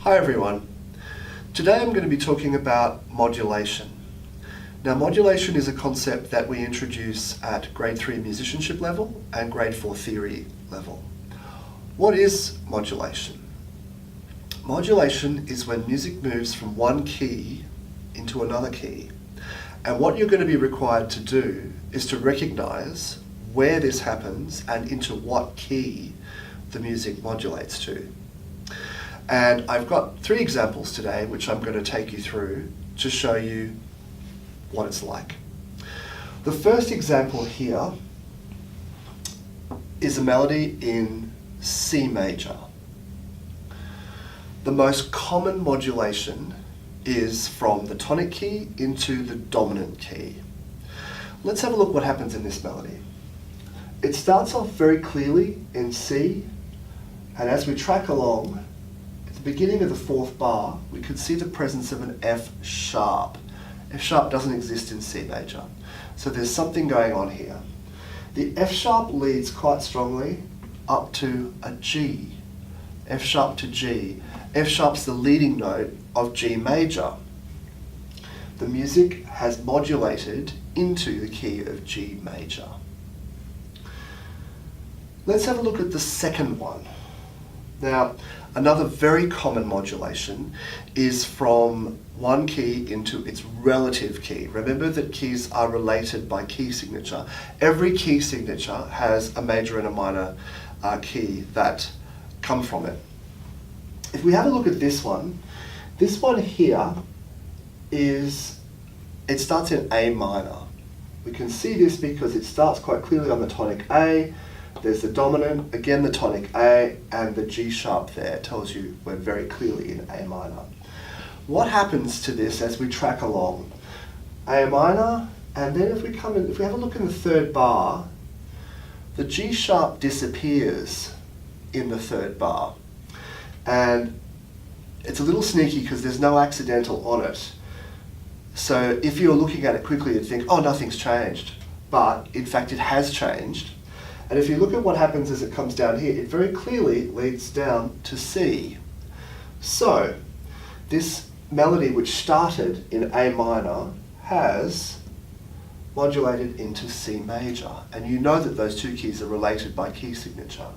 Hi everyone. Today I'm going to be talking about modulation. Now modulation is a concept that we introduce at grade 3 musicianship level and grade 4 theory level. What is modulation? Modulation is when music moves from one key into another key. And what you're going to be required to do is to recognize where this happens and into what key the music modulates to. And I've got 3 examples today which I'm going to take you through to show you what it's like. The first example here is a melody in C major. The most common modulation is from the tonic key into the dominant key. Let's have a look what happens in this melody. It starts off very clearly in C, and as we track along, beginning of the 4th bar, we could see the presence of an F sharp. F sharp doesn't exist in C major. So there's something going on here. The F sharp leads quite strongly up to a G. F sharp to G. F sharp's the leading note of G major. The music has modulated into the key of G major. Let's have a look at the second one. Now, another very common modulation is from one key into its relative key. Remember that keys are related by key signature. Every key signature has a major and a minor key that come from it. If we have a look at this one here it starts in A minor. We can see this because it starts quite clearly on the tonic A. There's the dominant, again the tonic A, and the G sharp there tells you we're very clearly in A minor. What happens to this as we track along? A minor, and then if we have a look in the 3rd bar, the G sharp disappears in the 3rd bar. And it's a little sneaky because there's no accidental on it. So if you're looking at it quickly, you'd think, oh, nothing's changed. But in fact, it has changed. And if you look at what happens as it comes down here, it very clearly leads down to C. So this melody, which started in A minor, has modulated into C major. And you know that those 2 keys are related by key signature.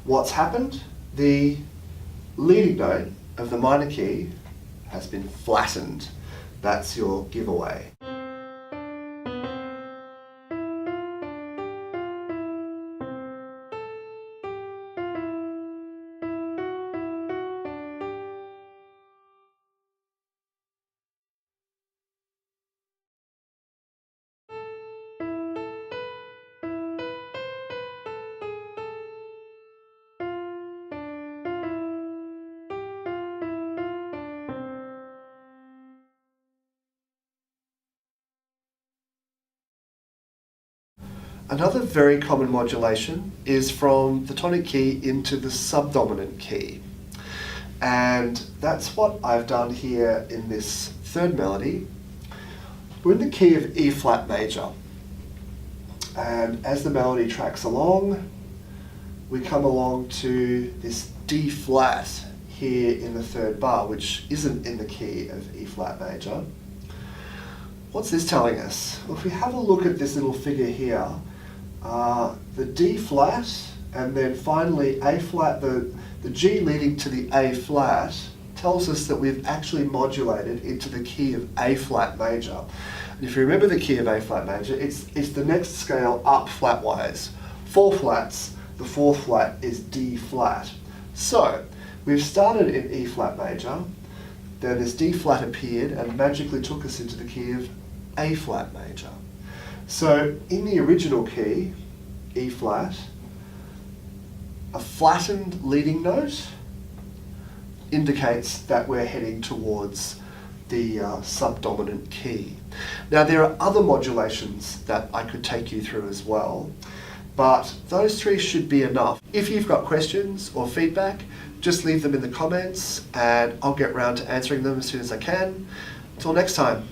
What's happened? The leading note of the minor key has been flattened. That's your giveaway. Another very common modulation is from the tonic key into the subdominant key. And that's what I've done here in this 3rd melody. We're in the key of E flat major. And as the melody tracks along, we come along to this D flat here in the 3rd bar, which isn't in the key of E flat major. What's this telling us? Well, if we have a look at this little figure here, the D flat, and then finally A flat, the G leading to the A flat, tells us that we've actually modulated into the key of A flat major. And if you remember the key of A flat major, it's the next scale up flatwise. 4 flats, the 4th flat is D flat. So, we've started in E flat major, then this D flat appeared and magically took us into the key of A flat major. So in the original key, E flat, a flattened leading note indicates that we're heading towards the subdominant key. Now there are other modulations that I could take you through as well, but those 3 should be enough. If you've got questions or feedback, just leave them in the comments and I'll get round to answering them as soon as I can. Until next time.